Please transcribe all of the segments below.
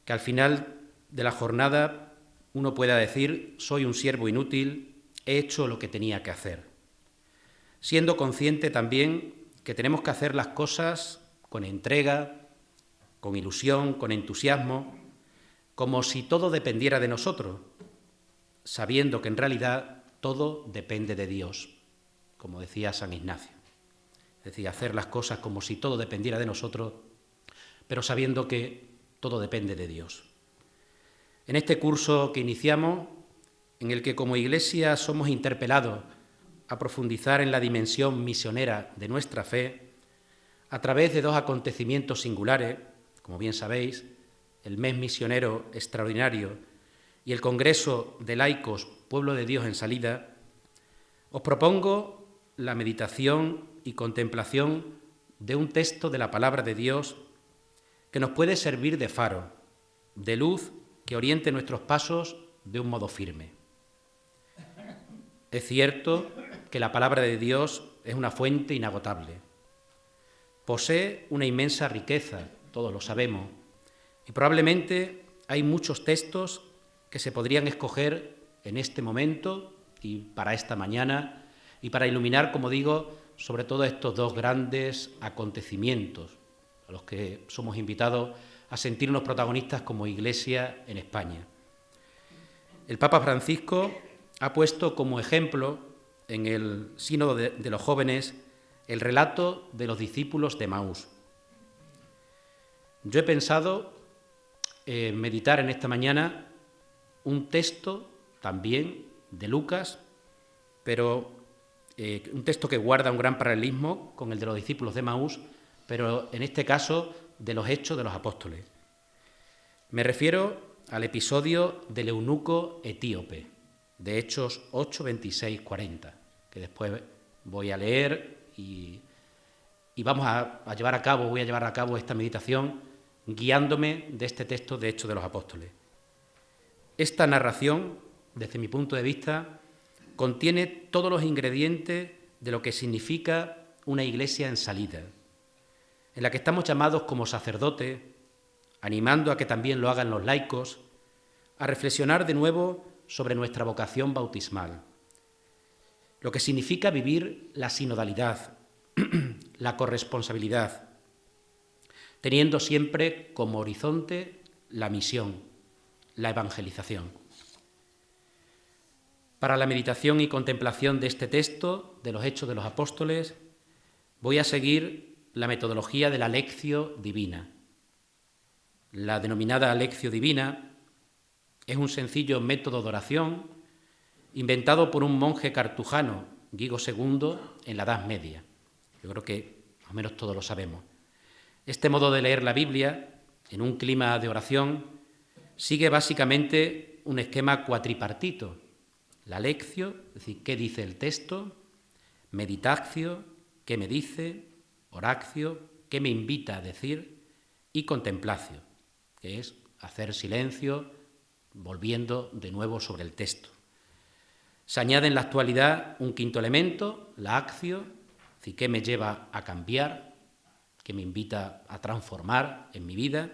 que al final de la jornada uno pueda decir: soy un siervo inútil, he hecho lo que tenía que hacer, siendo consciente también que tenemos que hacer las cosas con entrega, con ilusión, con entusiasmo, como si todo dependiera de nosotros, sabiendo que en realidad todo depende de Dios, como decía San Ignacio. Es decir, hacer las cosas como si todo dependiera de nosotros, pero sabiendo que todo depende de Dios. En este curso que iniciamos, en el que como Iglesia somos interpelados a profundizar en la dimensión misionera de nuestra fe, a través de dos acontecimientos singulares, como bien sabéis, el Mes Misionero Extraordinario y el Congreso de Laicos Pueblo de Dios en Salida, os propongo la meditación y contemplación de un texto de la Palabra de Dios que nos puede servir de faro, de luz que oriente nuestros pasos de un modo firme. Es cierto que la Palabra de Dios es una fuente inagotable. Posee una inmensa riqueza, todos lo sabemos, y probablemente hay muchos textos que se podrían escoger en este momento y para esta mañana y para iluminar, como digo, sobre todo estos dos grandes acontecimientos a los que somos invitados a sentirnos protagonistas como Iglesia en España. El Papa Francisco ha puesto como ejemplo en el Sínodo de los Jóvenes el relato de los discípulos de Emaús. Yo he pensado meditar en esta mañana un texto también de Lucas, pero un texto que guarda un gran paralelismo con el de los discípulos de Emaús, pero en este caso de los Hechos de los Apóstoles. Me refiero al episodio del eunuco etíope, de Hechos 8, 26, 40, que después voy a leer y voy a llevar a cabo esta meditación guiándome de este texto de Hechos de los Apóstoles. Esta narración, desde mi punto de vista, contiene todos los ingredientes de lo que significa una iglesia en salida, en la que estamos llamados como sacerdotes, animando a que también lo hagan los laicos, a reflexionar de nuevo sobre nuestra vocación bautismal, lo que significa vivir la sinodalidad, la corresponsabilidad, teniendo siempre como horizonte la misión, la evangelización. Para la meditación y contemplación de este texto, de los Hechos de los Apóstoles, voy a seguir la metodología de la Lectio Divina. La denominada Lectio Divina es un sencillo método de oración inventado por un monje cartujano, Guigo II, en la Edad Media. Yo creo que más o menos todos lo sabemos. Este modo de leer la Biblia, en un clima de oración, sigue básicamente un esquema cuatripartito. La lectio, es decir, qué dice el texto; meditatio, qué me dice; oratio, qué me invita a decir; y contemplatio, que es hacer silencio, volviendo de nuevo sobre el texto. Se añade en la actualidad un quinto elemento, la actio, es decir, qué me lleva a cambiar, qué me invita a transformar en mi vida.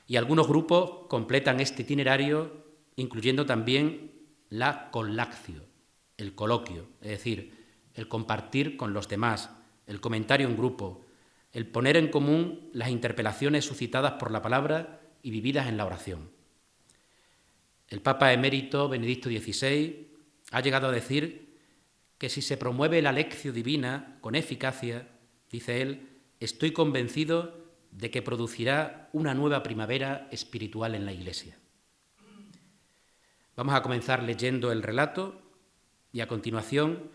Y algunos grupos completan este itinerario incluyendo también la collactio, el coloquio, es decir, el compartir con los demás, el comentario en grupo, el poner en común las interpelaciones suscitadas por la palabra y vividas en la oración. El Papa emérito Benedicto XVI ha llegado a decir que si se promueve la lectio divina con eficacia, dice él, estoy convencido de que producirá una nueva primavera espiritual en la Iglesia. Vamos a comenzar leyendo el relato y a continuación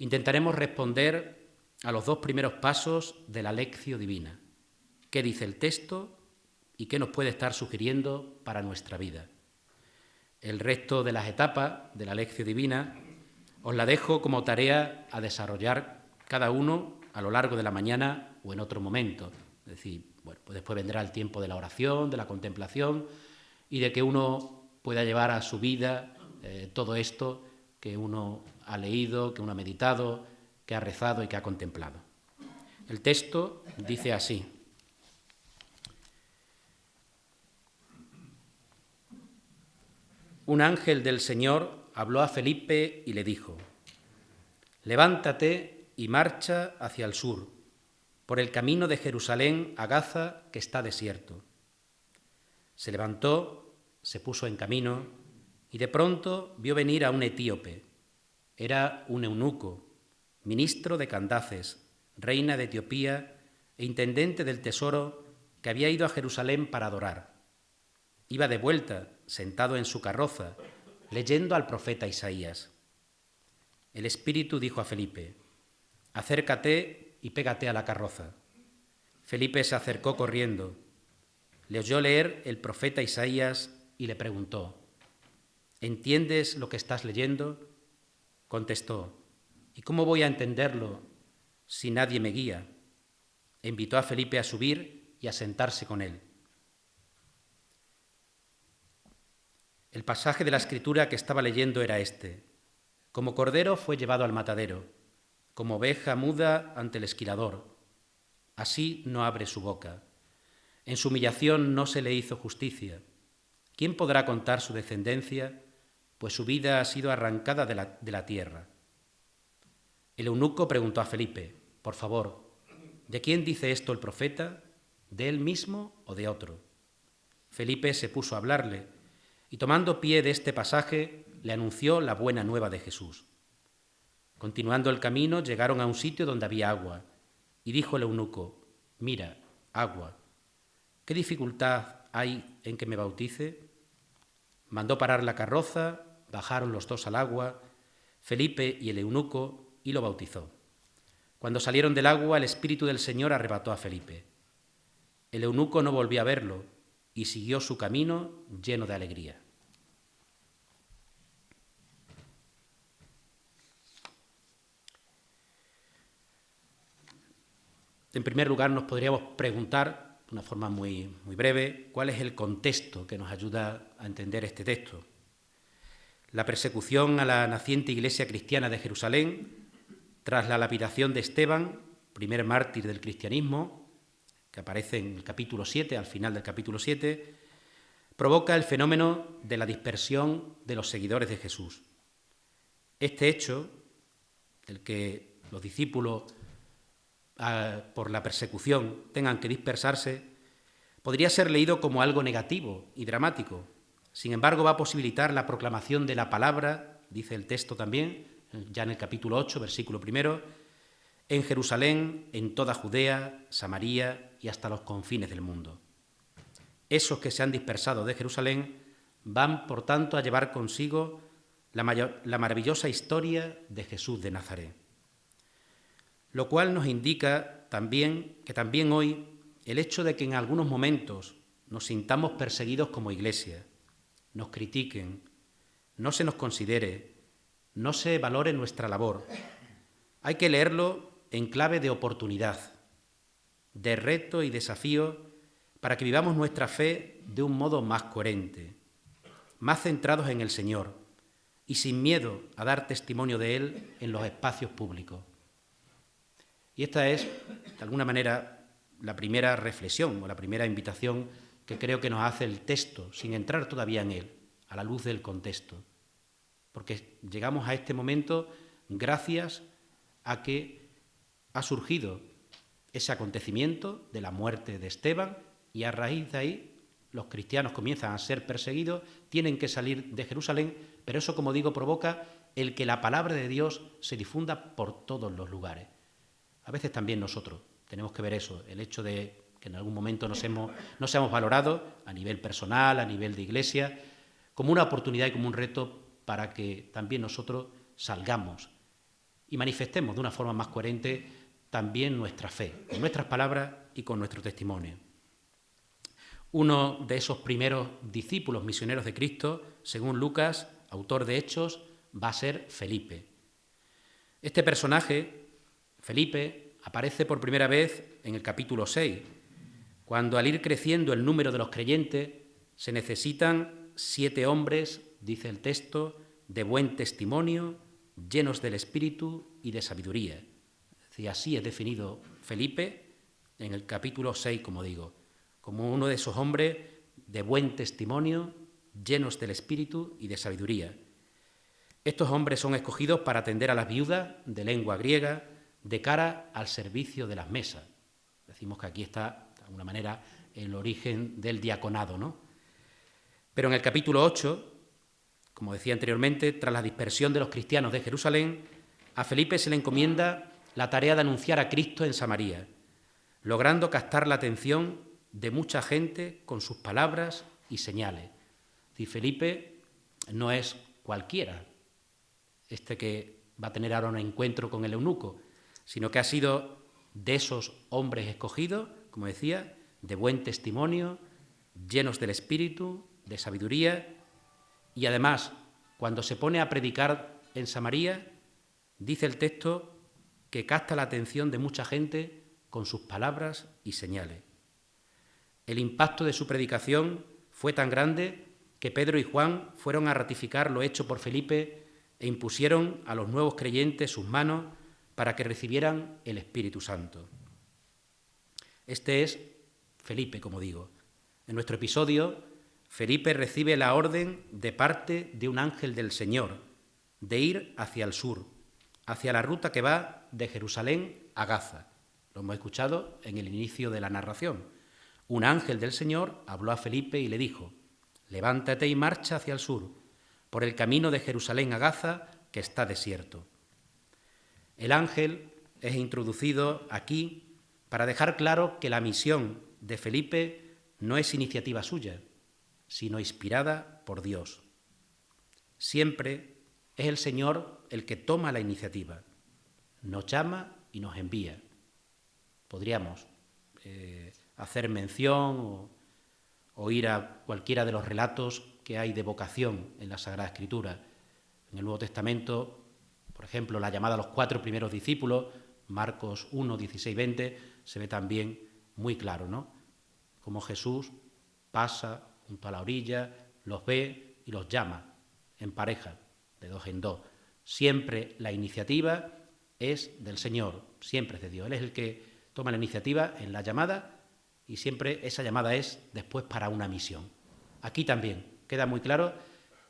intentaremos responder a los dos primeros pasos de la lectio divina. ¿Qué dice el texto y qué nos puede estar sugiriendo para nuestra vida? El resto de las etapas de la lectio divina os la dejo como tarea a desarrollar cada uno a lo largo de la mañana o en otro momento. Es decir, bueno, pues después vendrá el tiempo de la oración, de la contemplación y de que uno pueda llevar a su vida todo esto que uno ha leído, que uno ha meditado, que ha rezado y que ha contemplado. El texto dice así: un ángel del Señor habló a Felipe y le dijo: levántate y marcha hacia el sur, por el camino de Jerusalén a Gaza, que está desierto. Se levantó, se puso en camino, y de pronto vio venir a un etíope. Era un eunuco, ministro de Candaces, reina de Etiopía e intendente del tesoro, que había ido a Jerusalén para adorar. Iba de vuelta, sentado en su carroza, leyendo al profeta Isaías. El Espíritu dijo a Felipe: acércate y pégate a la carroza. Felipe se acercó corriendo, le oyó leer el profeta Isaías y le preguntó: ¿entiendes lo que estás leyendo? Contestó: ¿y cómo voy a entenderlo si nadie me guía? E invitó a Felipe a subir y a sentarse con él. El pasaje de la Escritura que estaba leyendo era este: como cordero fue llevado al matadero, como oveja muda ante el esquilador. Así no abre su boca. En su humillación no se le hizo justicia. ¿Quién podrá contar su descendencia? Pues su vida ha sido arrancada de la tierra. El eunuco preguntó a Felipe: por favor, ¿de quién dice esto el profeta? ¿De él mismo o de otro? Felipe se puso a hablarle, y tomando pie de este pasaje, le anunció la buena nueva de Jesús. Continuando el camino, llegaron a un sitio donde había agua, y dijo el eunuco: mira, agua. ¿Qué dificultad hay en que me bautice? Mandó parar la carroza, bajaron los dos al agua, Felipe y el eunuco, y lo bautizó. Cuando salieron del agua, el Espíritu del Señor arrebató a Felipe. El eunuco no volvió a verlo y siguió su camino lleno de alegría. En primer lugar, nos podríamos preguntar, de una forma muy breve, cuál es el contexto que nos ayuda a entender este texto. La persecución a la naciente iglesia cristiana de Jerusalén, tras la lapidación de Esteban, primer mártir del cristianismo, que aparece en el capítulo 7, al final del capítulo 7, provoca el fenómeno de la dispersión de los seguidores de Jesús. Este hecho, el que los discípulos por la persecución tengan que dispersarse, podría ser leído como algo negativo y dramático. Sin embargo, va a posibilitar la proclamación de la palabra, dice el texto también, ya en el capítulo 8, versículo 1, en Jerusalén, en toda Judea, Samaria y hasta los confines del mundo. Esos que se han dispersado de Jerusalén van, por tanto, a llevar consigo la maravillosa historia de Jesús de Nazaret. Lo cual nos indica también que también hoy el hecho de que en algunos momentos nos sintamos perseguidos como iglesia, nos critiquen, no se nos considere, no se valore nuestra labor, hay que leerlo en clave de oportunidad, de reto y desafío para que vivamos nuestra fe de un modo más coherente, más centrados en el Señor y sin miedo a dar testimonio de Él en los espacios públicos. Y esta es, de alguna manera, la primera reflexión o la primera invitación que creo que nos hace el texto, sin entrar todavía en él, a la luz del contexto. Porque llegamos a este momento gracias a que ha surgido ese acontecimiento de la muerte de Esteban y a raíz de ahí los cristianos comienzan a ser perseguidos, tienen que salir de Jerusalén, pero eso, como digo, provoca el que la palabra de Dios se difunda por todos los lugares. A veces también nosotros tenemos que ver eso, el hecho de que en algún momento no seamos valorados a nivel personal, a nivel de iglesia, como una oportunidad y como un reto para que también nosotros salgamos y manifestemos de una forma más coherente también nuestra fe, con nuestras palabras y con nuestro testimonio. Uno de esos primeros discípulos misioneros de Cristo, según Lucas, autor de Hechos, va a ser Felipe. Este personaje, Felipe, aparece por primera vez en el capítulo 6, cuando al ir creciendo el número de los creyentes se necesitan 7 hombres, dice el texto, de buen testimonio, llenos del Espíritu y de sabiduría. Y así es definido Felipe en el capítulo 6, como digo, como uno de esos hombres de buen testimonio, llenos del Espíritu y de sabiduría. Estos hombres son escogidos para atender a las viudas de lengua griega de cara al servicio de las mesas. Decimos que aquí está, de alguna manera, el origen del diaconado, ¿no? Pero en el capítulo 8, como decía anteriormente, tras la dispersión de los cristianos de Jerusalén, a Felipe se le encomienda la tarea de anunciar a Cristo en Samaria, logrando captar la atención de mucha gente con sus palabras y señales. Y Felipe no es cualquiera, que va a tener ahora un encuentro con el eunuco, sino que ha sido de esos hombres escogidos, como decía, de buen testimonio, llenos del Espíritu, de sabiduría, y además, cuando se pone a predicar en Samaria, dice el texto que capta la atención de mucha gente con sus palabras y señales. El impacto de su predicación fue tan grande que Pedro y Juan fueron a ratificar lo hecho por Felipe e impusieron a los nuevos creyentes sus manos para que recibieran el Espíritu Santo. Este es Felipe, como digo. En nuestro episodio, Felipe recibe la orden de parte de un ángel del Señor de ir hacia el sur, hacia la ruta que va de Jerusalén a Gaza. Lo hemos escuchado en el inicio de la narración. Un ángel del Señor habló a Felipe y le dijo: levántate y marcha hacia el sur, por el camino de Jerusalén a Gaza, que está desierto. El ángel es introducido aquí para dejar claro que la misión de Felipe no es iniciativa suya, sino inspirada por Dios. Siempre es el Señor el que toma la iniciativa, nos llama y nos envía. Podríamos hacer mención o ir a cualquiera de los relatos que hay de vocación en la Sagrada Escritura. En el Nuevo Testamento, por ejemplo, la llamada a los 4 primeros discípulos, Marcos 1, 16, 20, se ve también muy claro, ¿no? Como Jesús pasa junto a la orilla, los ve y los llama en pareja, de 2 en 2. Siempre la iniciativa es del Señor, siempre es de Dios. Él es el que toma la iniciativa en la llamada y siempre esa llamada es después para una misión. Aquí también queda muy claro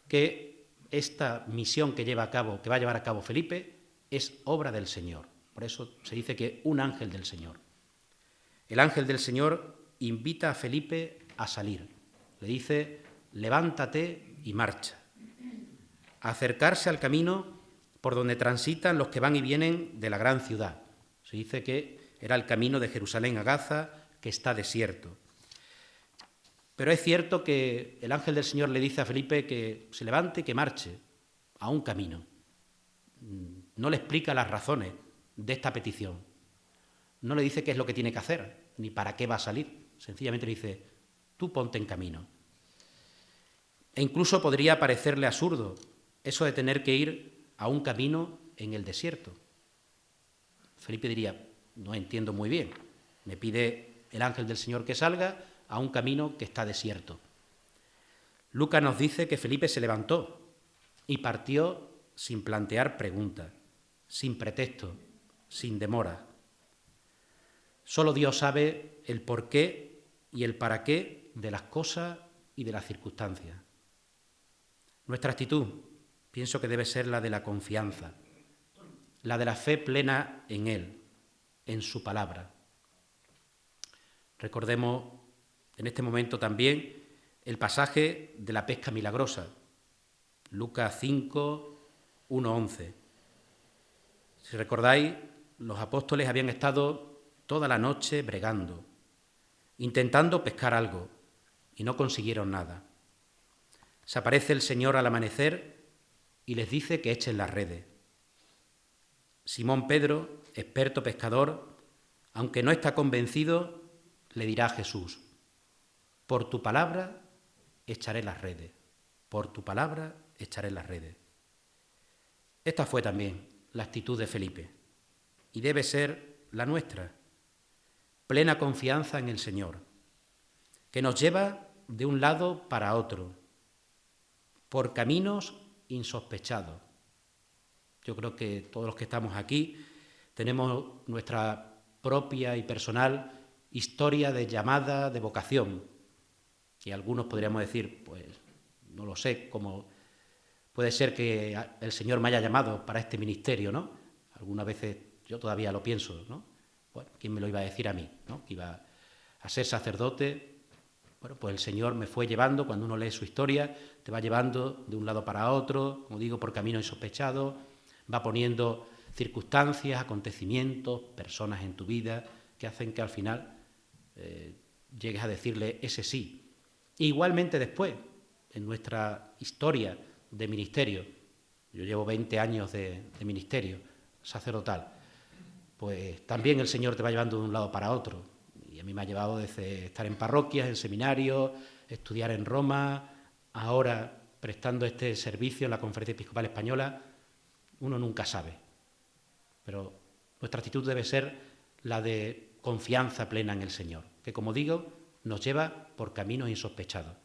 que esta misión que va a llevar a cabo Felipe es obra del Señor. Por eso se dice que un ángel del Señor. El ángel del Señor invita a Felipe a salir. Le dice: levántate y marcha. A acercarse al camino por donde transitan los que van y vienen de la gran ciudad. Se dice que era el camino de Jerusalén a Gaza, que está desierto. Pero es cierto que el ángel del Señor le dice a Felipe que se levante y que marche a un camino. No le explica las razones de esta petición. No le dice qué es lo que tiene que hacer, ni para qué va a salir. Sencillamente le dice: tú ponte en camino. E incluso podría parecerle absurdo eso de tener que ir a un camino en el desierto. Felipe diría: no entiendo muy bien. Me pide el ángel del Señor que salga a un camino que está desierto. Lucas nos dice que Felipe se levantó y partió sin plantear preguntas, sin pretexto, sin demora. Solo Dios sabe el porqué y el para qué de las cosas y de las circunstancias. Nuestra actitud, pienso que debe ser la de la confianza, la de la fe plena en Él, en su palabra. Recordemos en este momento también el pasaje de la pesca milagrosa, Lucas 5, 1, 11. Si recordáis, los apóstoles habían estado toda la noche bregando, intentando pescar algo, y no consiguieron nada. Se aparece el Señor al amanecer y les dice que echen las redes. Simón Pedro, experto pescador, aunque no está convencido, le dirá a Jesús: por tu palabra echaré las redes, por tu palabra echaré las redes. Esta fue también la actitud de Felipe y debe ser la nuestra. Plena confianza en el Señor, que nos lleva de un lado para otro, por caminos insospechados. Yo creo que todos los que estamos aquí tenemos nuestra propia y personal historia de llamada, de vocación, y algunos podríamos decir, pues no lo sé, como puede ser que el Señor me haya llamado para este ministerio, ¿no? Algunas veces yo todavía lo pienso, ¿no? Bueno, ¿quién me lo iba a decir a mí, ¿no? Que iba a ser sacerdote. Bueno, pues el Señor me fue llevando, cuando uno lee su historia, te va llevando de un lado para otro, como digo, por caminos insospechados, va poniendo circunstancias, acontecimientos, personas en tu vida que hacen que al final llegues a decirle ese sí. E igualmente después, en nuestra historia de ministerio, yo llevo 20 años de ministerio sacerdotal, pues también el Señor te va llevando de un lado para otro. Y a mí me ha llevado desde estar en parroquias, en seminarios, estudiar en Roma, ahora prestando este servicio en la Conferencia Episcopal Española. Uno nunca sabe, pero nuestra actitud debe ser la de confianza plena en el Señor, que, como digo, nos lleva por caminos insospechados.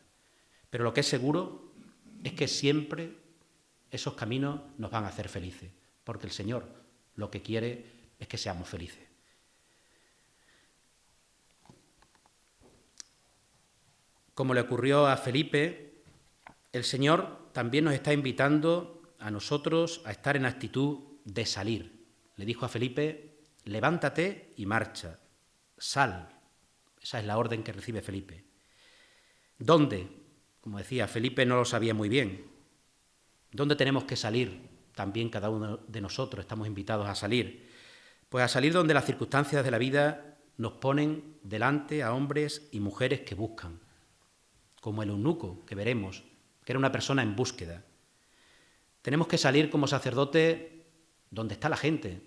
Pero lo que es seguro es que siempre esos caminos nos van a hacer felices, porque el Señor lo que quiere es que seamos felices. Como le ocurrió a Felipe, el Señor también nos está invitando a nosotros a estar en actitud de salir. Le dijo a Felipe: levántate y marcha, sal. Esa es la orden que recibe Felipe. ¿Dónde? Como decía, Felipe no lo sabía muy bien. ¿Dónde tenemos que salir? También cada uno de nosotros estamos invitados a salir. Pues a salir donde las circunstancias de la vida nos ponen delante a hombres y mujeres que buscan, como el eunuco, que veremos, que era una persona en búsqueda. Tenemos que salir como sacerdotes donde está la gente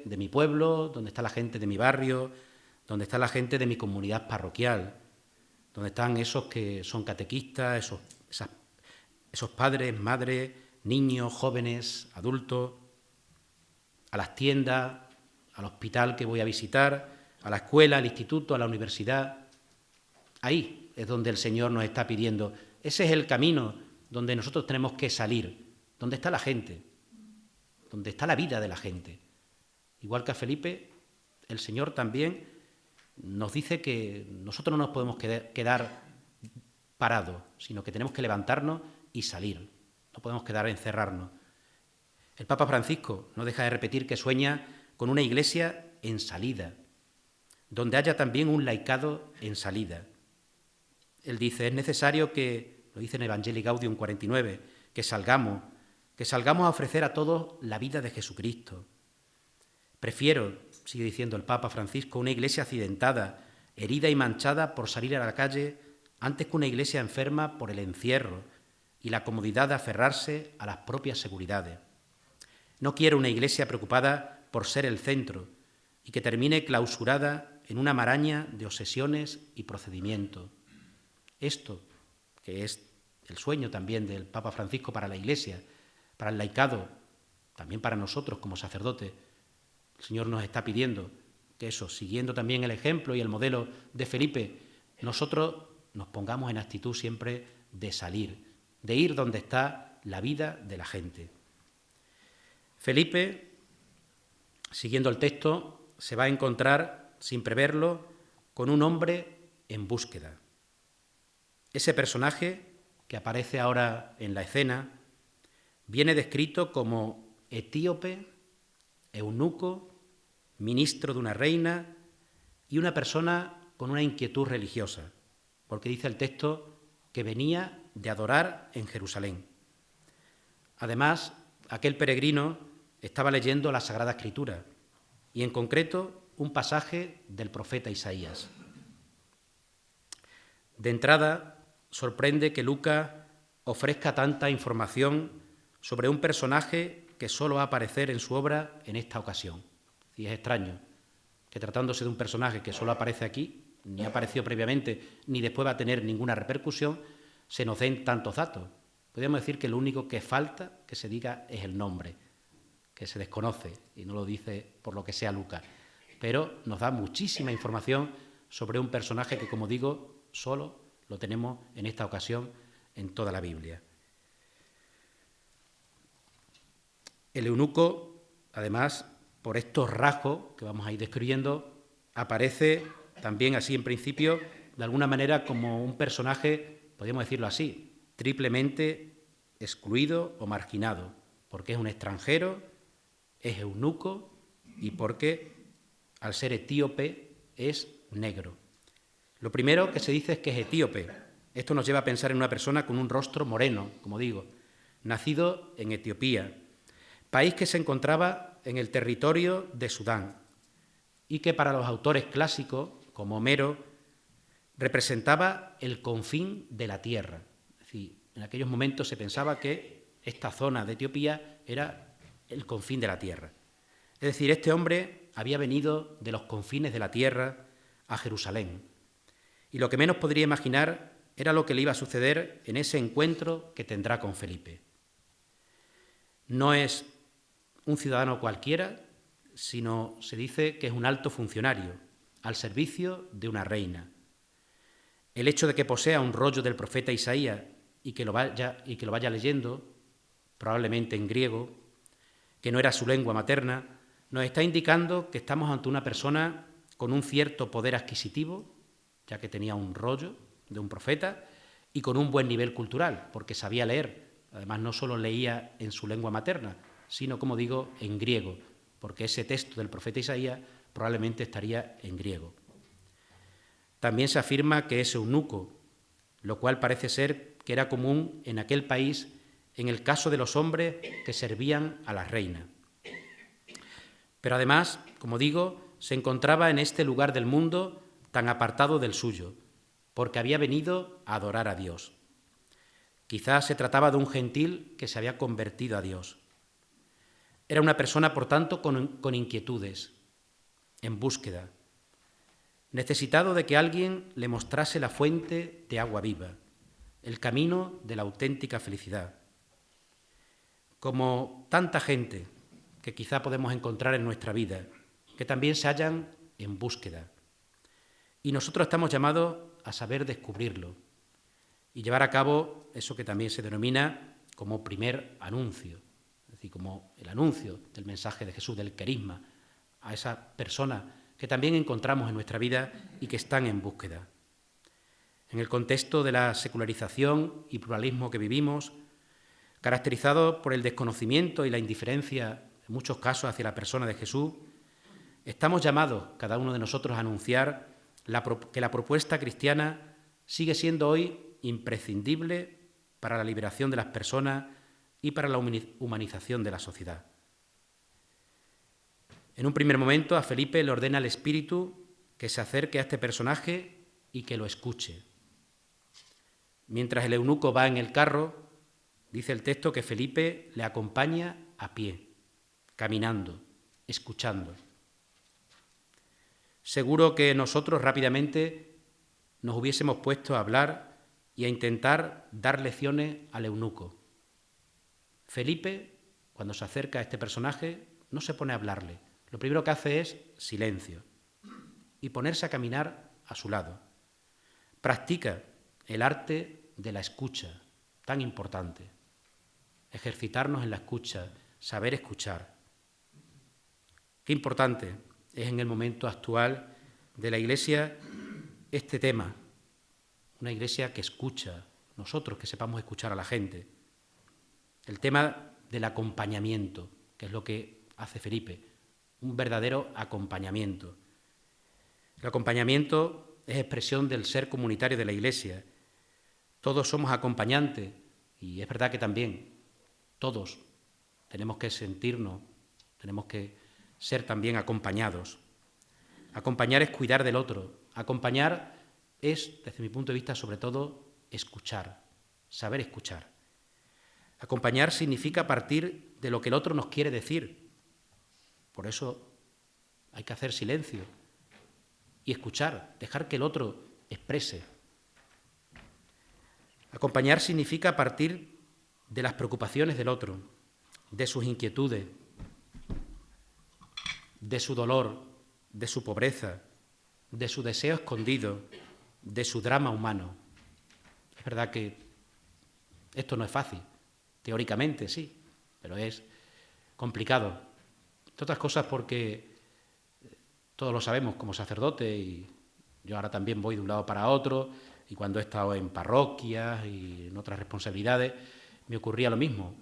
de mi pueblo, donde está la gente de mi barrio, donde está la gente de mi comunidad parroquial, donde están esos que son catequistas, esos padres, madres, niños, jóvenes, adultos, a las tiendas, al hospital que voy a visitar, a la escuela, al instituto, a la universidad. Ahí es donde el Señor nos está pidiendo. Ese es el camino donde nosotros tenemos que salir, donde está la gente, donde está la vida de la gente. Igual que a Felipe, el Señor también nos dice que nosotros no nos podemos quedar parados, sino que tenemos que levantarnos y salir. No podemos quedar encerrarnos. El Papa Francisco no deja de repetir que sueña con una iglesia en salida, donde haya también un laicado en salida. Él dice: es necesario que, lo dice en Evangelii Gaudium 49, que salgamos a ofrecer a todos la vida de Jesucristo. Prefiero, sigue diciendo el Papa Francisco, una iglesia accidentada, herida y manchada por salir a la calle, antes que una iglesia enferma por el encierro y la comodidad de aferrarse a las propias seguridades. No quiero una iglesia preocupada por ser el centro y que termine clausurada en una maraña de obsesiones y procedimientos. Esto, que es el sueño también del Papa Francisco para la Iglesia, para el laicado, también para nosotros como sacerdotes, el Señor nos está pidiendo que eso, siguiendo también el ejemplo y el modelo de Felipe, nosotros nos pongamos en actitud siempre de salir, de ir donde está la vida de la gente. Felipe, siguiendo el texto, se va a encontrar, sin preverlo, con un hombre en búsqueda. Ese personaje que aparece ahora en la escena viene descrito como etíope, eunuco, ministro de una reina y una persona con una inquietud religiosa, porque dice el texto que venía de adorar en Jerusalén. Además, aquel peregrino estaba leyendo la Sagrada Escritura y en concreto un pasaje del profeta Isaías. De entrada, sorprende que Lucas ofrezca tanta información sobre un personaje que solo va a aparecer en su obra en esta ocasión. Y es extraño que, tratándose de un personaje que solo aparece aquí, ni ha aparecido previamente, ni después va a tener ninguna repercusión, se nos den tantos datos. Podríamos decir que lo único que falta que se diga es el nombre, que se desconoce y no lo dice por lo que sea Lucas. Pero nos da muchísima información sobre un personaje que, como digo, solo lo tenemos en esta ocasión en toda la Biblia. El eunuco, además, por estos rasgos que vamos a ir describiendo, aparece también así en principio, de alguna manera, como un personaje, podríamos decirlo así, triplemente excluido o marginado, porque es un extranjero, es eunuco y porque, al ser etíope, es negro. Lo primero que se dice es que es etíope. Esto nos lleva a pensar en una persona con un rostro moreno, como digo, nacido en Etiopía, país que se encontraba en el territorio de Sudán y que para los autores clásicos, como Homero, representaba el confín de la tierra. Es decir, en aquellos momentos se pensaba que esta zona de Etiopía era el confín de la tierra. Es decir, este hombre había venido de los confines de la tierra a Jerusalén. Y lo que menos podría imaginar era lo que le iba a suceder en ese encuentro que tendrá con Felipe. No es un ciudadano cualquiera, sino se dice que es un alto funcionario, al servicio de una reina. El hecho de que posea un rollo del profeta Isaías y que lo vaya leyendo, probablemente en griego, que no era su lengua materna, nos está indicando que estamos ante una persona con un cierto poder adquisitivo, ya que tenía un rollo de un profeta, y con un buen nivel cultural, porque sabía leer. Además, no solo leía en su lengua materna, sino, como digo, en griego, porque ese texto del profeta Isaías probablemente estaría en griego. También se afirma que es eunuco, lo cual parece ser que era común en aquel país en el caso de los hombres que servían a la reina. Pero además, como digo, se encontraba en este lugar del mundo tan apartado del suyo, porque había venido a adorar a Dios. Quizás se trataba de un gentil que se había convertido a Dios. Era una persona, por tanto, con inquietudes, en búsqueda, necesitado de que alguien le mostrase la fuente de agua viva, el camino de la auténtica felicidad. Como tanta gente que quizá podemos encontrar en nuestra vida, que también se hallan en búsqueda. Y nosotros estamos llamados a saber descubrirlo y llevar a cabo eso que también se denomina como primer anuncio, es decir, como el anuncio del mensaje de Jesús, del carisma, a esas personas que también encontramos en nuestra vida y que están en búsqueda. En el contexto de la secularización y pluralismo que vivimos, caracterizado por el desconocimiento y la indiferencia, en muchos casos, hacia la persona de Jesús, estamos llamados, cada uno de nosotros, a anunciar que la propuesta cristiana sigue siendo hoy imprescindible para la liberación de las personas y para la humanización de la sociedad. En un primer momento, a Felipe le ordena el Espíritu que se acerque a este personaje y que lo escuche. Mientras el eunuco va en el carro, dice el texto que Felipe le acompaña a pie, caminando, escuchando. Seguro que nosotros rápidamente nos hubiésemos puesto a hablar y a intentar dar lecciones al eunuco. Felipe, cuando se acerca a este personaje, no se pone a hablarle. Lo primero que hace es silencio y ponerse a caminar a su lado. Practica el arte de la escucha, tan importante. Ejercitarnos en la escucha, saber escuchar. Qué importante es en el momento actual de la Iglesia este tema, una Iglesia que escucha, nosotros que sepamos escuchar a la gente. El tema del acompañamiento, que es lo que hace Felipe, un verdadero acompañamiento. El acompañamiento es expresión del ser comunitario de la Iglesia. Todos somos acompañantes y es verdad que también todos tenemos que sentirnos, tenemos que ser también acompañados. Acompañar es cuidar del otro. Acompañar es, desde mi punto de vista, sobre todo, escuchar, saber escuchar. Acompañar significa partir de lo que el otro nos quiere decir. Por eso hay que hacer silencio y escuchar, dejar que el otro exprese. Acompañar significa partir de las preocupaciones del otro, de sus inquietudes, de su dolor, de su pobreza, de su deseo escondido, de su drama humano. Es verdad que esto no es fácil, teóricamente sí, pero es complicado. Entre otras cosas porque todos lo sabemos como sacerdote y yo ahora también voy de un lado para otro, y cuando he estado en parroquias y en otras responsabilidades, me ocurría lo mismo.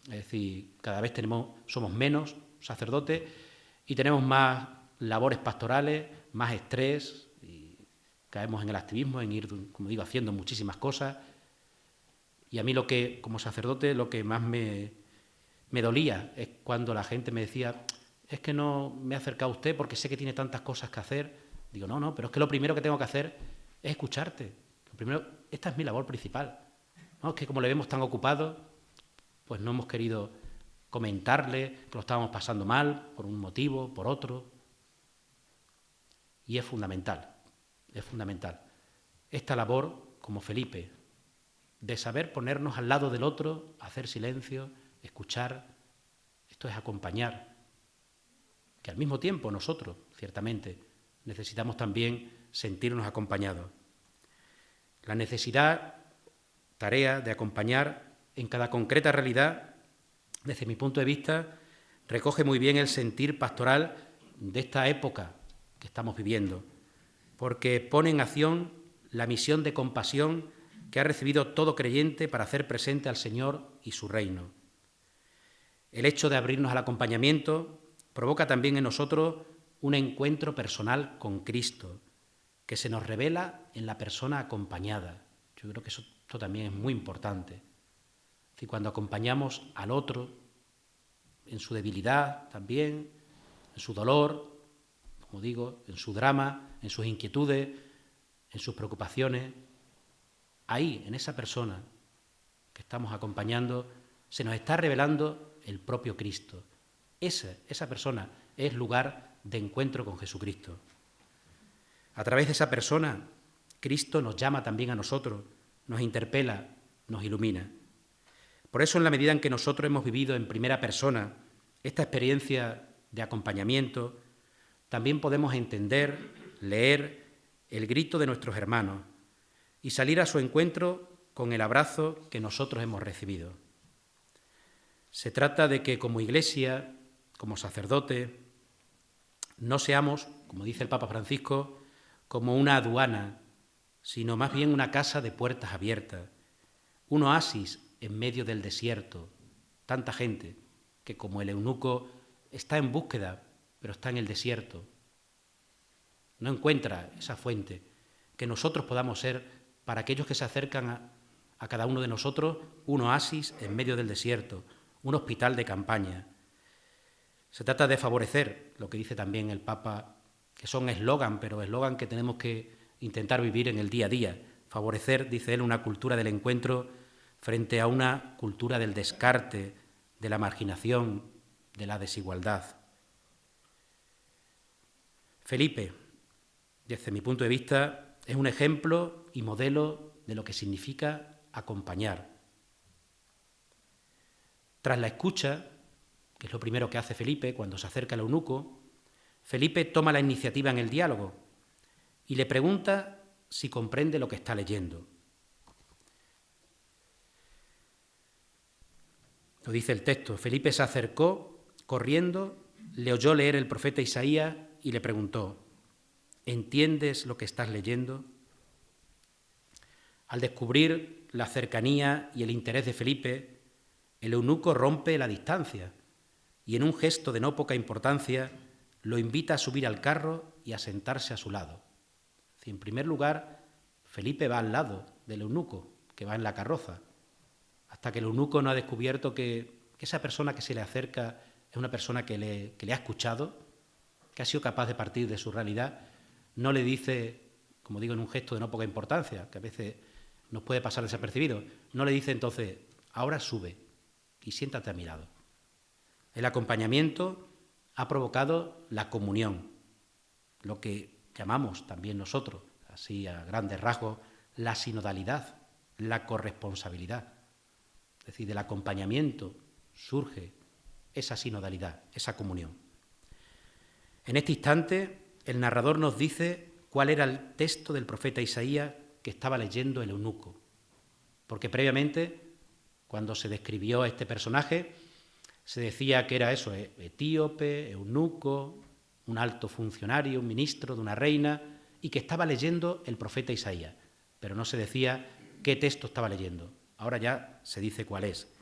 Es decir, cada vez somos menos sacerdotes y tenemos más labores pastorales, más estrés, y caemos en el activismo, en ir, como digo, haciendo muchísimas cosas. Y a mí como sacerdote, lo que más me dolía es cuando la gente me decía: es que no me he acercado a usted porque sé que tiene tantas cosas que hacer. Digo, no, pero es que lo primero que tengo que hacer es escucharte. Esta es mi labor principal. ¿No? Es que como le vemos tan ocupado, pues no hemos querido comentarle que lo estábamos pasando mal, por un motivo, por otro. Y es fundamental esta labor, como Felipe, de saber ponernos al lado del otro, hacer silencio, escuchar. Esto es acompañar, que al mismo tiempo nosotros, ciertamente, necesitamos también sentirnos acompañados. La tarea de acompañar en cada concreta realidad, desde mi punto de vista, recoge muy bien el sentir pastoral de esta época que estamos viviendo, porque pone en acción la misión de compasión que ha recibido todo creyente para hacer presente al Señor y su reino. El hecho de abrirnos al acompañamiento provoca también en nosotros un encuentro personal con Cristo, que se nos revela en la persona acompañada. Yo creo que esto también es muy importante. Es decir, cuando acompañamos al otro, en su debilidad también, en su dolor, como digo, en su drama, en sus inquietudes, en sus preocupaciones, ahí, en esa persona que estamos acompañando, se nos está revelando el propio Cristo. Esa persona es lugar de encuentro con Jesucristo. A través de esa persona, Cristo nos llama también a nosotros, nos interpela, nos ilumina. Por eso, en la medida en que nosotros hemos vivido en primera persona esta experiencia de acompañamiento, también podemos entender, leer el grito de nuestros hermanos y salir a su encuentro con el abrazo que nosotros hemos recibido. Se trata de que como Iglesia, como sacerdotes, no seamos, como dice el Papa Francisco, como una aduana, sino más bien una casa de puertas abiertas, un oasis en medio del desierto. Tanta gente que, como el eunuco, está en búsqueda, pero está en el desierto. No encuentra esa fuente. Que nosotros podamos ser, para aquellos que se acercan a cada uno de nosotros, un oasis en medio del desierto, un hospital de campaña. Se trata de favorecer, lo que dice también el Papa, que son eslogan, pero eslogan que tenemos que intentar vivir en el día a día. Favorecer, dice él, una cultura del encuentro frente a una cultura del descarte, de la marginación, de la desigualdad. Felipe, desde mi punto de vista, es un ejemplo y modelo de lo que significa acompañar. Tras la escucha, que es lo primero que hace Felipe cuando se acerca al eunuco, Felipe toma la iniciativa en el diálogo y le pregunta si comprende lo que está leyendo. Lo dice el texto. Felipe se acercó corriendo, le oyó leer el profeta Isaías y le preguntó: ¿entiendes lo que estás leyendo? Al descubrir la cercanía y el interés de Felipe, el eunuco rompe la distancia y, en un gesto de no poca importancia, lo invita a subir al carro y a sentarse a su lado. En primer lugar, Felipe va al lado del eunuco, que va en la carroza, hasta que el eunuco no ha descubierto que esa persona que se le acerca es una persona que le ha escuchado, que ha sido capaz de partir de su realidad. No le dice, como digo, en un gesto de no poca importancia, que a veces nos puede pasar desapercibido, no le dice entonces: ahora sube y siéntate a mi lado. El acompañamiento ha provocado la comunión, lo que llamamos también nosotros, así a grandes rasgos, la sinodalidad, la corresponsabilidad. Es decir, del acompañamiento surge esa sinodalidad, esa comunión. En este instante, el narrador nos dice cuál era el texto del profeta Isaías que estaba leyendo el eunuco, porque previamente, cuando se describió a este personaje, se decía que era eso, etíope, eunuco, un alto funcionario, un ministro de una reina, y que estaba leyendo el profeta Isaías. pero no se decía qué texto estaba leyendo. Ahora ya se dice cuál es.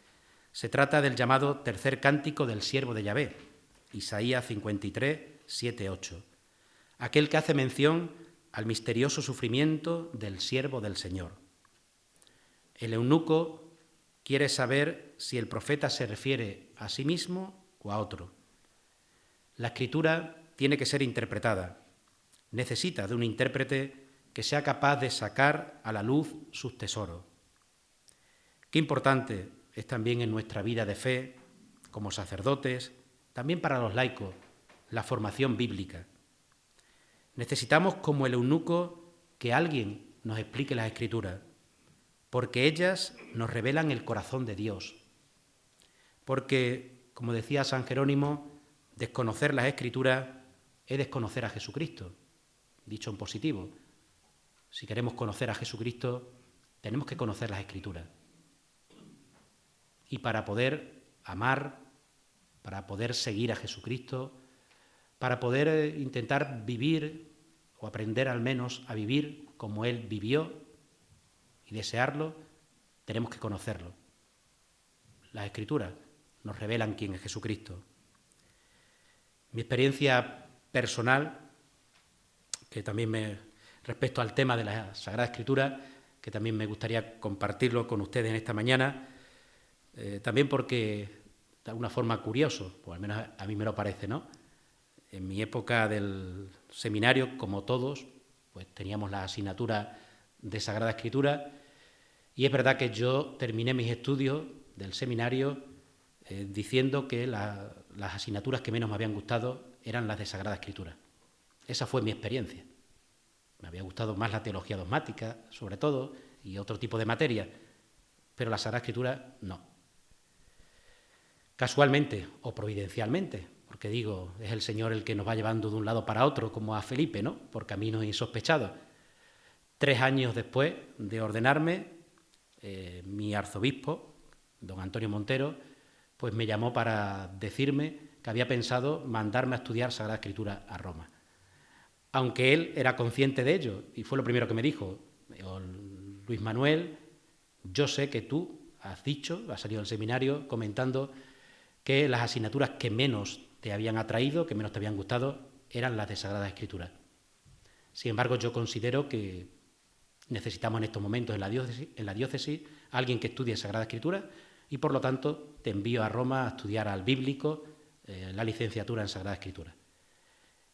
Se trata del llamado tercer cántico del siervo de Yahvé, Isaías 53, 7, 8. Aquel que hace mención al misterioso sufrimiento del siervo del Señor. El eunuco quiere saber si el profeta se refiere a sí mismo o a otro. La escritura tiene que ser interpretada. Necesita de un intérprete que sea capaz de sacar a la luz sus tesoros. Qué importante es también en nuestra vida de fe, como sacerdotes, también para los laicos, la formación bíblica. Necesitamos, como el eunuco, que alguien nos explique las Escrituras, porque ellas nos revelan el corazón de Dios. Porque, como decía San Jerónimo, desconocer las Escrituras es desconocer a Jesucristo, dicho en positivo. Si queremos conocer a Jesucristo, tenemos que conocer las Escrituras. Y para poder amar, para poder seguir a Jesucristo, para poder intentar vivir o aprender al menos a vivir como Él vivió y desearlo, tenemos que conocerlo. Las Escrituras nos revelan quién es Jesucristo. Mi experiencia personal, que también respecto al tema de la Sagrada Escritura, que también me gustaría compartirlo con ustedes en esta mañana, también porque de alguna forma curioso, o al menos a mí me lo parece, ¿no? En mi época del seminario, como todos, pues teníamos la asignatura de Sagrada Escritura, y es verdad que yo terminé mis estudios del seminario diciendo que las asignaturas que menos me habían gustado eran las de Sagrada Escritura. Esa fue mi experiencia. Me había gustado más la teología dogmática, sobre todo, y otro tipo de materia, pero la Sagrada Escritura no. Casualmente o providencialmente, porque digo, es el Señor el que nos va llevando de un lado para otro, como a Felipe, ¿no?, por caminos insospechados. 3 años después de ordenarme, mi arzobispo, don Antonio Montero, pues me llamó para decirme que había pensado mandarme a estudiar Sagrada Escritura a Roma. Aunque él era consciente de ello, y fue lo primero que me dijo: Luis Manuel, yo sé que tú has salido del seminario comentando que las asignaturas que menos te habían atraído, que menos te habían gustado, eran las de Sagrada Escritura. Sin embargo, yo considero que necesitamos en estos momentos en la diócesis alguien que estudie Sagrada Escritura, y por lo tanto te envío a Roma a estudiar al bíblico la licenciatura en Sagrada Escritura.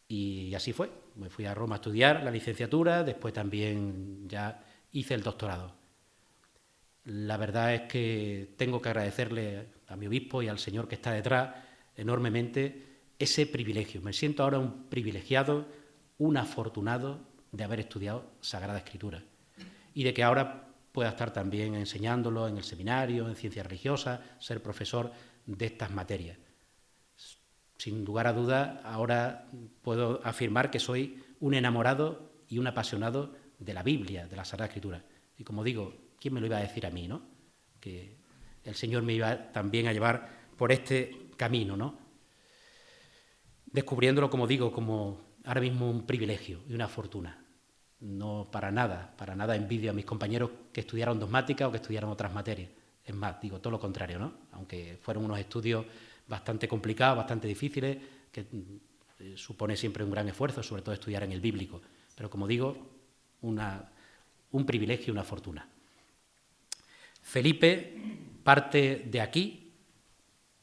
Y así fue. Me fui a Roma a estudiar la licenciatura, después también ya hice el doctorado. La verdad es que tengo que agradecerle a mi obispo y al Señor que está detrás enormemente ese privilegio. Me siento ahora un privilegiado, un afortunado de haber estudiado Sagrada Escritura y de que ahora pueda estar también enseñándolo en el seminario, en ciencias religiosas, ser profesor de estas materias. Sin lugar a dudas, ahora puedo afirmar que soy un enamorado y un apasionado de la Biblia, de la Sagrada Escritura. Y como digo, ¿quién me lo iba a decir a mí, no? Que el Señor me iba también a llevar por este camino, ¿no? Descubriéndolo, como digo, como ahora mismo un privilegio y una fortuna. No para nada envidio a mis compañeros que estudiaron dogmática o que estudiaron otras materias. Es más, digo todo lo contrario, ¿no? Aunque fueron unos estudios bastante complicados, bastante difíciles, que supone siempre un gran esfuerzo, sobre todo estudiar en el bíblico. Pero como digo, un privilegio y una fortuna. Felipe parte de aquí,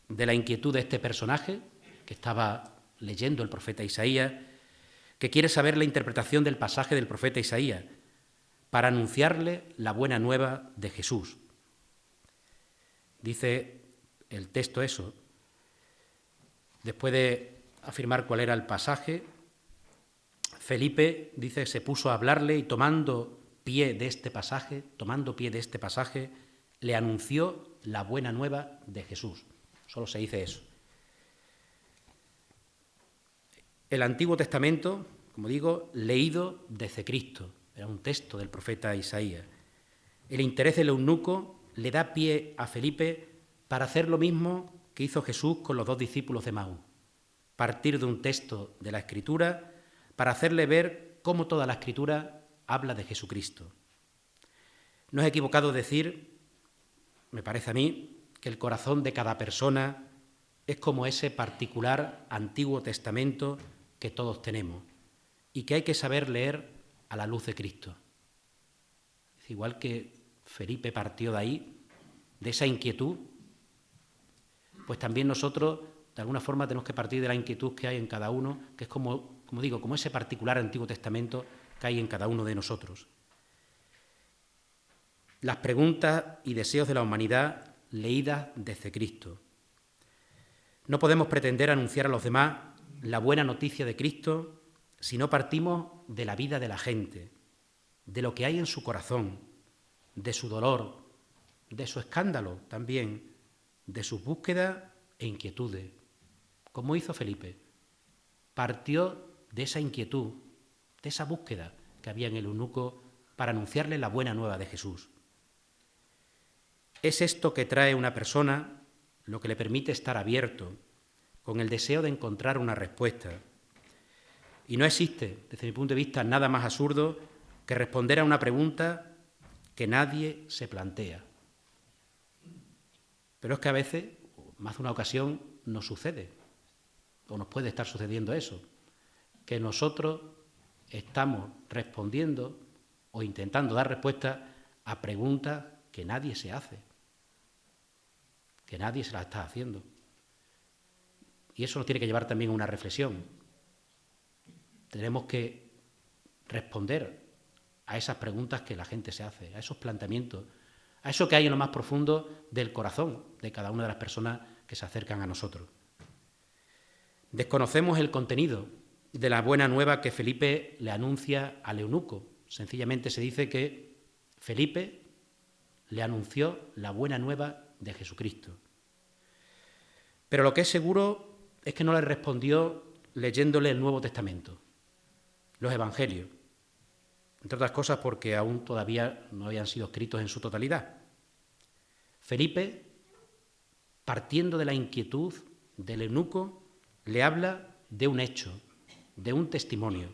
de la inquietud de este personaje que estaba leyendo el profeta Isaías, que quiere saber la interpretación del pasaje del profeta Isaías para anunciarle la buena nueva de Jesús. Dice el texto eso. Después de afirmar cuál era el pasaje, Felipe, dice, se puso a hablarle y tomando pie de este pasaje, le anunció la buena nueva de Jesús. Solo se dice eso. El Antiguo Testamento, como digo, leído desde Cristo, era un texto del profeta Isaías. El interés del eunuco le da pie a Felipe para hacer lo mismo que hizo Jesús con los 2 discípulos de Emaús, partir de un texto de la Escritura para hacerle ver cómo toda la Escritura habla de Jesucristo. No es equivocado decir, me parece a mí, que el corazón de cada persona es como ese particular Antiguo Testamento que todos tenemos y que hay que saber leer a la luz de Cristo. Es igual que Felipe partió de ahí, de esa inquietud, pues también nosotros, de alguna forma, tenemos que partir de la inquietud que hay en cada uno, que es como digo, como ese particular Antiguo Testamento que hay en cada uno de nosotros. Las preguntas y deseos de la humanidad leídas desde Cristo. No podemos pretender anunciar a los demás la buena noticia de Cristo si no partimos de la vida de la gente, de lo que hay en su corazón, de su dolor, de su escándalo también, de sus búsquedas e inquietudes, como hizo Felipe. Partió de esa inquietud, de esa búsqueda que había en el eunuco para anunciarle la buena nueva de Jesús. Es esto que trae una persona lo que le permite estar abierto, con el deseo de encontrar una respuesta. Y no existe, desde mi punto de vista, nada más absurdo que responder a una pregunta que nadie se plantea. Pero es que a veces, más de una ocasión, nos sucede, o nos puede estar sucediendo eso, que nosotros estamos respondiendo o intentando dar respuesta a preguntas que nadie se hace, que nadie se las está haciendo. Y eso nos tiene que llevar también a una reflexión. Tenemos que responder a esas preguntas que la gente se hace, a esos planteamientos, a eso que hay en lo más profundo del corazón de cada una de las personas que se acercan a nosotros. Desconocemos el contenido de la buena nueva que Felipe le anuncia al eunuco. Sencillamente se dice que Felipe le anunció la buena nueva de Jesucristo. Pero lo que es seguro es que no le respondió leyéndole el Nuevo Testamento, los Evangelios, entre otras cosas porque aún todavía no habían sido escritos en su totalidad. Felipe, partiendo de la inquietud del eunuco, le habla de un hecho, de un testimonio,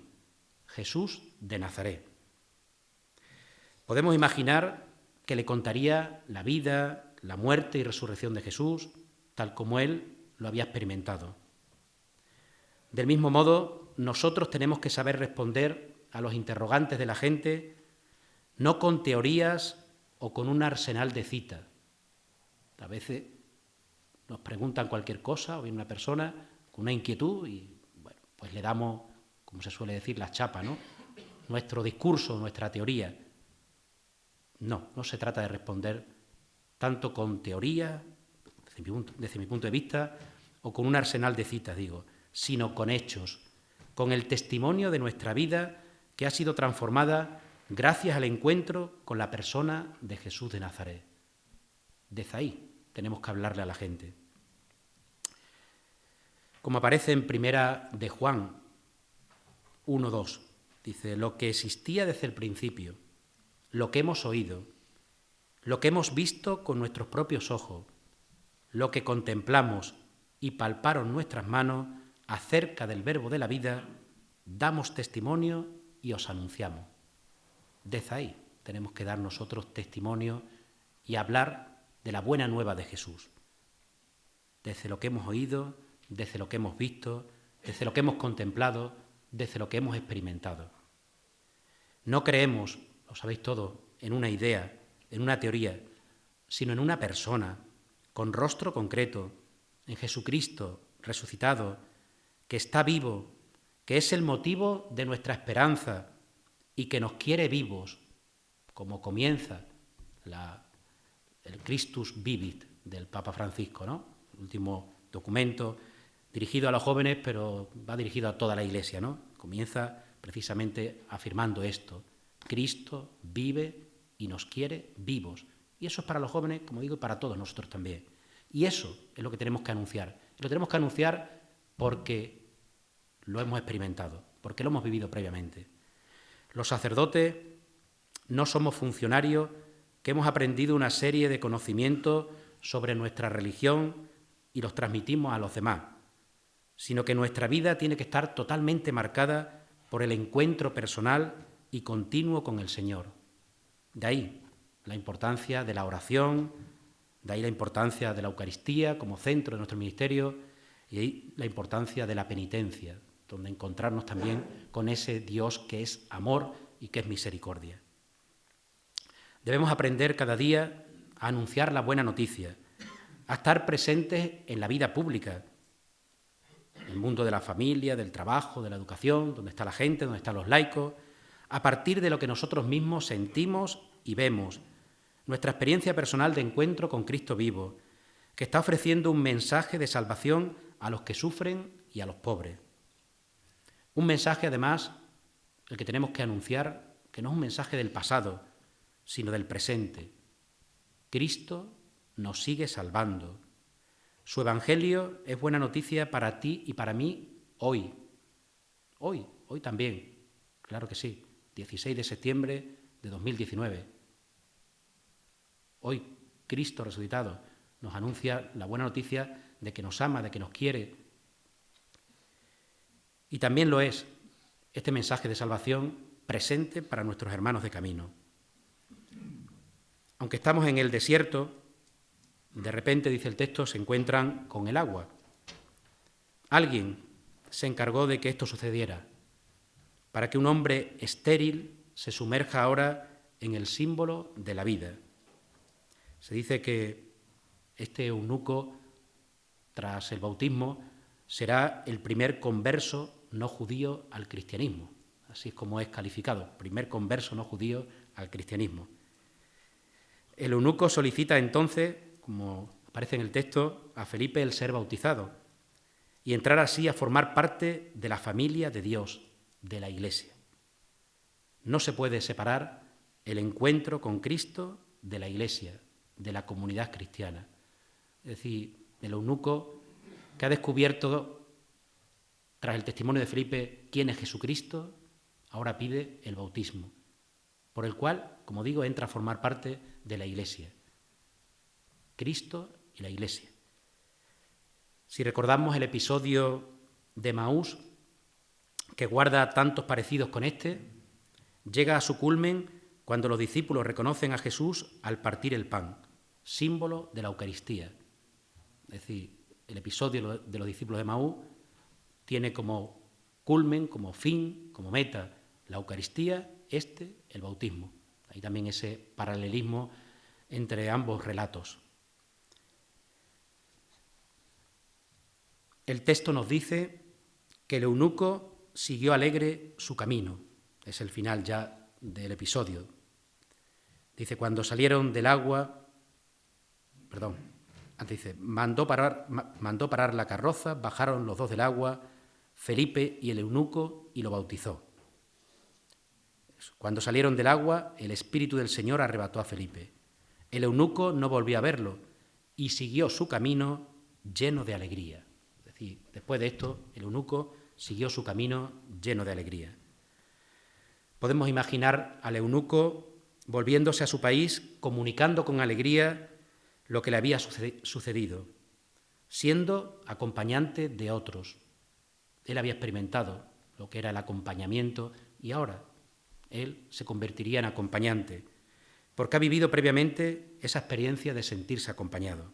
Jesús de Nazaret. Podemos imaginar que le contaría la vida, la muerte y resurrección de Jesús, tal como él lo había experimentado. Del mismo modo, nosotros tenemos que saber responder a los interrogantes de la gente, no con teorías o con un arsenal de citas. A veces nos preguntan cualquier cosa o viene una persona con una inquietud y bueno, pues le damos, como se suele decir, la chapa, ¿no? Nuestro discurso, nuestra teoría. No se trata de responder tanto con teoría, desde mi punto de vista, o con un arsenal de citas, sino con hechos, con el testimonio de nuestra vida que ha sido transformada gracias al encuentro con la persona de Jesús de Nazaret. Desde ahí tenemos que hablarle a la gente. Como aparece en Primera de Juan 1:2, dice, lo que existía desde el principio, lo que hemos oído, lo que hemos visto con nuestros propios ojos, lo que contemplamos y palparon nuestras manos acerca del Verbo de la vida, damos testimonio y os anunciamos. Desde ahí tenemos que dar nosotros testimonio y hablar de la buena nueva de Jesús. Desde lo que hemos oído, desde lo que hemos visto, desde lo que hemos contemplado, desde lo que hemos experimentado. No creemos, lo sabéis todos, en una idea, en una teoría, sino en una persona, con rostro concreto, en Jesucristo resucitado, que está vivo, que es el motivo de nuestra esperanza y que nos quiere vivos, como comienza el Christus Vivit del Papa Francisco, ¿no? El último documento dirigido a los jóvenes, pero va dirigido a toda la Iglesia, ¿no? Comienza precisamente afirmando esto: Cristo vive y nos quiere vivos. Y eso es para los jóvenes, como digo, y para todos nosotros también. Y eso es lo que tenemos que anunciar. Y lo tenemos que anunciar porque lo hemos experimentado, porque lo hemos vivido previamente. Los sacerdotes no somos funcionarios que hemos aprendido una serie de conocimientos sobre nuestra religión y los transmitimos a los demás, sino que nuestra vida tiene que estar totalmente marcada por el encuentro personal y continuo con el Señor. De ahí la importancia de la oración, de ahí la importancia de la Eucaristía como centro de nuestro ministerio y ahí la importancia de la penitencia, donde encontrarnos también con ese Dios que es amor y que es misericordia. Debemos aprender cada día a anunciar la buena noticia, a estar presentes en la vida pública, en el mundo de la familia, del trabajo, de la educación, donde está la gente, donde están los laicos, a partir de lo que nosotros mismos sentimos y vemos, nuestra experiencia personal de encuentro con Cristo vivo, que está ofreciendo un mensaje de salvación a los que sufren y a los pobres. Un mensaje, además, el que tenemos que anunciar, que no es un mensaje del pasado, sino del presente. Cristo nos sigue salvando. Su Evangelio es buena noticia para ti y para mí hoy. Hoy también, claro que sí, 16 de septiembre de 2019. Hoy Cristo resucitado nos anuncia la buena noticia de que nos ama, de que nos quiere. Y también lo es este mensaje de salvación presente para nuestros hermanos de camino. Aunque estamos en el desierto, de repente, dice el texto, se encuentran con el agua. Alguien se encargó de que esto sucediera, para que un hombre estéril se sumerja ahora en el símbolo de la vida. Se dice que este eunuco, tras el bautismo, será el primer converso no judío al cristianismo. Así es como es calificado, primer converso no judío al cristianismo. El eunuco solicita entonces, como aparece en el texto, a Felipe el ser bautizado y entrar así a formar parte de la familia de Dios, de la Iglesia. No se puede separar el encuentro con Cristo de la Iglesia, de la comunidad cristiana. Es decir, el eunuco que ha descubierto, tras el testimonio de Felipe, quién es Jesucristo, ahora pide el bautismo, por el cual, como digo, entra a formar parte de la Iglesia. Cristo y la Iglesia. Si recordamos el episodio de Emaús, que guarda tantos parecidos con este, llega a su culmen cuando los discípulos reconocen a Jesús al partir el pan, símbolo de la Eucaristía. Es decir, el episodio de los discípulos de Emaús tiene como culmen, como fin, como meta, la Eucaristía, el bautismo. Hay también ese paralelismo entre ambos relatos. El texto nos dice que el eunuco siguió alegre su camino. Es el final ya del episodio. Dice, cuando salieron del agua, mandó parar la carroza, bajaron los dos del agua, Felipe y el eunuco, y lo bautizó. Cuando salieron del agua, el Espíritu del Señor arrebató a Felipe. El eunuco no volvió a verlo y siguió su camino lleno de alegría. Es decir, después de esto, el eunuco siguió su camino lleno de alegría. Podemos imaginar al eunuco volviéndose a su país, comunicando con alegría lo que le había sucedido, siendo acompañante de otros. Él había experimentado lo que era el acompañamiento y ahora él se convertiría en acompañante, porque ha vivido previamente esa experiencia de sentirse acompañado.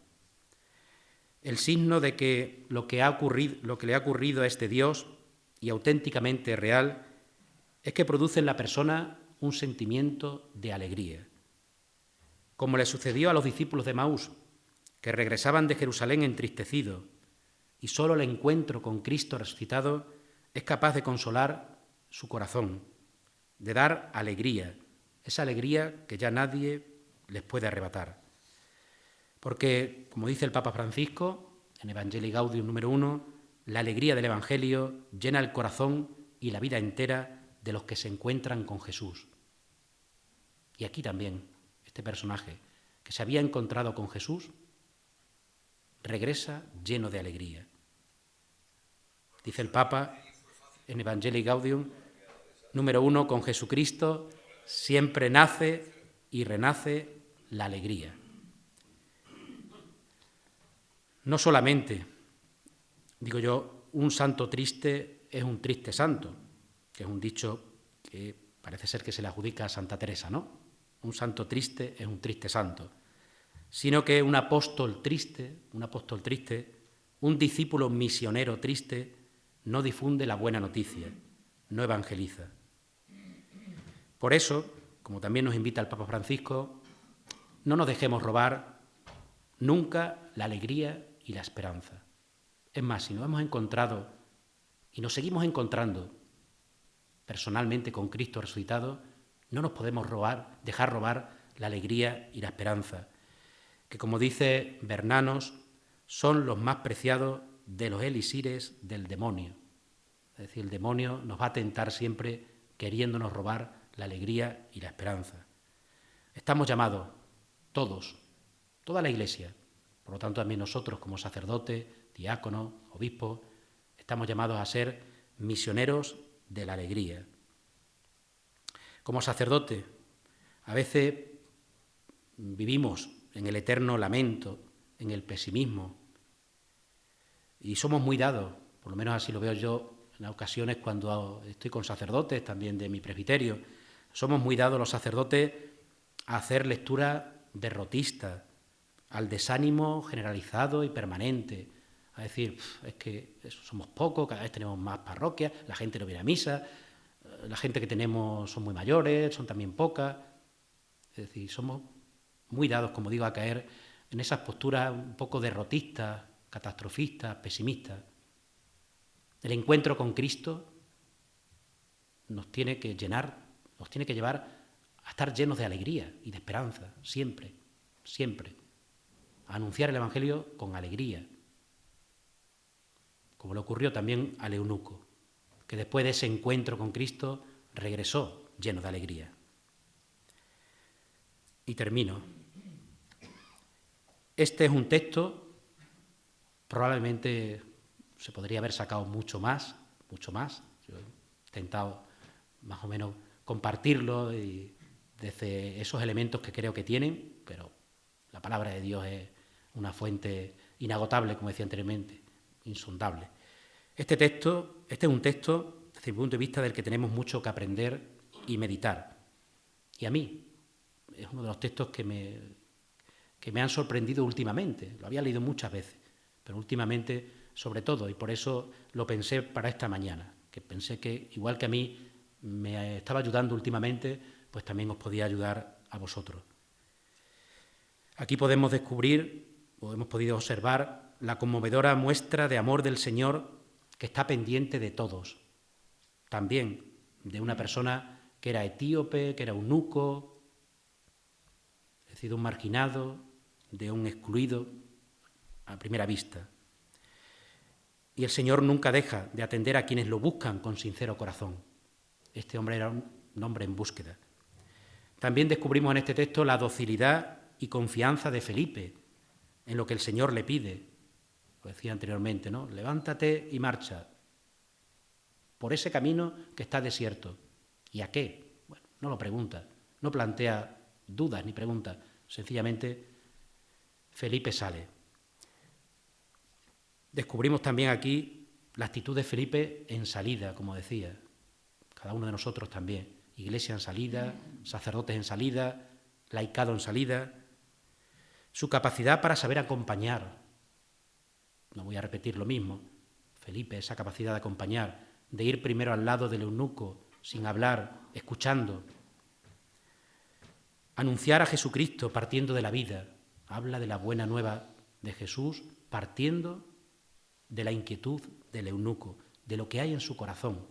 El signo de que lo que le ha ocurrido a este Dios, y auténticamente real, es que produce en la persona un sentimiento de alegría. Como le sucedió a los discípulos de Emaús, que regresaban de Jerusalén entristecidos, y solo el encuentro con Cristo resucitado es capaz de consolar su corazón, de dar alegría, esa alegría que ya nadie les puede arrebatar. Porque, como dice el Papa Francisco, en Evangelii Gaudium número 1, la alegría del Evangelio llena el corazón y la vida entera de los que se encuentran con Jesús. Y aquí también, este personaje que se había encontrado con Jesús, regresa lleno de alegría. Dice el Papa en Evangelii Gaudium número 1, con Jesucristo siempre nace y renace la alegría. No solamente, digo yo, un santo triste es un triste santo, que es un dicho que parece ser que se le adjudica a Santa Teresa, ¿no? un santo triste es un triste santo, sino que un apóstol triste, un discípulo misionero triste, no difunde la buena noticia, no evangeliza. Por eso, como también nos invita el Papa Francisco, no nos dejemos robar nunca la alegría y la esperanza. Es más, si nos hemos encontrado y nos seguimos encontrando personalmente con Cristo resucitado, no nos podemos dejar robar la alegría y la esperanza, que como dice Bernanos, son los más preciados de los elixires del demonio. Es decir, el demonio nos va a tentar siempre queriéndonos robar la alegría y la esperanza. Estamos llamados todos, toda la Iglesia, por lo tanto también nosotros como sacerdotes, diáconos, obispos, estamos llamados a ser misioneros de la alegría. Como sacerdotes, a veces vivimos en el eterno lamento, en el pesimismo, y somos muy dados, por lo menos así lo veo yo en ocasiones cuando estoy con sacerdotes también de mi presbiterio, somos muy dados los sacerdotes a hacer lectura derrotista, al desánimo generalizado y permanente, a decir, es que somos pocos, cada vez tenemos más parroquias, la gente no viene a misa, la gente que tenemos son muy mayores, son también pocas, es decir, somos muy dados, como digo, a caer en esas posturas un poco derrotistas, catastrofistas, pesimistas. El encuentro con Cristo nos tiene que llenar, nos tiene que llevar a estar llenos de alegría y de esperanza, siempre, siempre. A anunciar el Evangelio con alegría, como le ocurrió también al eunuco, que después de ese encuentro con Cristo regresó lleno de alegría. Y termino. Este es un texto, probablemente se podría haber sacado mucho más. Yo he intentado más o menos compartirlo y desde esos elementos que creo que tienen, pero la palabra de Dios es una fuente inagotable, como decía anteriormente, insondable. Este es un texto, desde mi punto de vista, del que tenemos mucho que aprender y meditar. Y a mí es uno de los textos que me han sorprendido últimamente. Lo había leído muchas veces, pero últimamente sobre todo, y por eso lo pensé para esta mañana, que pensé que igual que a mí me estaba ayudando últimamente, pues también os podía ayudar a vosotros. Aquí podemos descubrir, o hemos podido observar, la conmovedora muestra de amor del Señor que está pendiente de todos, también de una persona que era etíope, que era eunuco, es decir, de un marginado, de un excluido a primera vista. Y el Señor nunca deja de atender a quienes lo buscan con sincero corazón. Este hombre era un hombre en búsqueda. También descubrimos en este texto la docilidad y confianza de Felipe en lo que el Señor le pide. Lo decía anteriormente, ¿no? Levántate y marcha por ese camino que está desierto. ¿Y a qué? Bueno, no lo pregunta, no plantea dudas ni preguntas. Sencillamente, Felipe sale. Descubrimos también aquí la actitud de Felipe en salida, como decía. Cada uno de nosotros también. Iglesia en salida, sacerdotes en salida, laicado en salida. Su capacidad para saber acompañar. No voy a repetir lo mismo. Felipe, esa capacidad de acompañar, de ir primero al lado del eunuco, sin hablar, escuchando. Anunciar a Jesucristo partiendo de la vida. Habla de la buena nueva de Jesús partiendo de la inquietud del eunuco, de lo que hay en su corazón,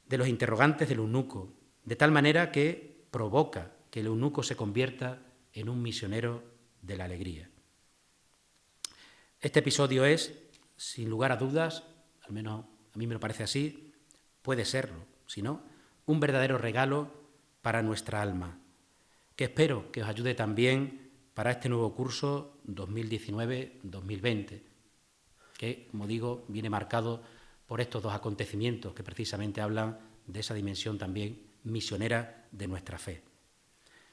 de los interrogantes del eunuco, de tal manera que provoca que el eunuco se convierta en un misionero de la alegría. Este episodio es, sin lugar a dudas, al menos a mí me lo parece así, puede serlo, si no, un verdadero regalo para nuestra alma, que espero que os ayude también para este nuevo curso 2019-2020, que, como digo, viene marcado por estos dos acontecimientos que precisamente hablan de esa dimensión también misionera de nuestra fe.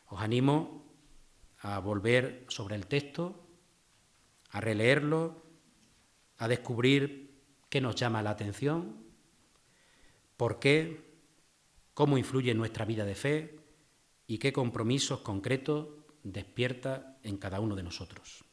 Os animo a volver sobre el texto, a releerlo, a descubrir qué nos llama la atención, por qué, cómo influye en nuestra vida de fe y qué compromisos concretos despierta en cada uno de nosotros.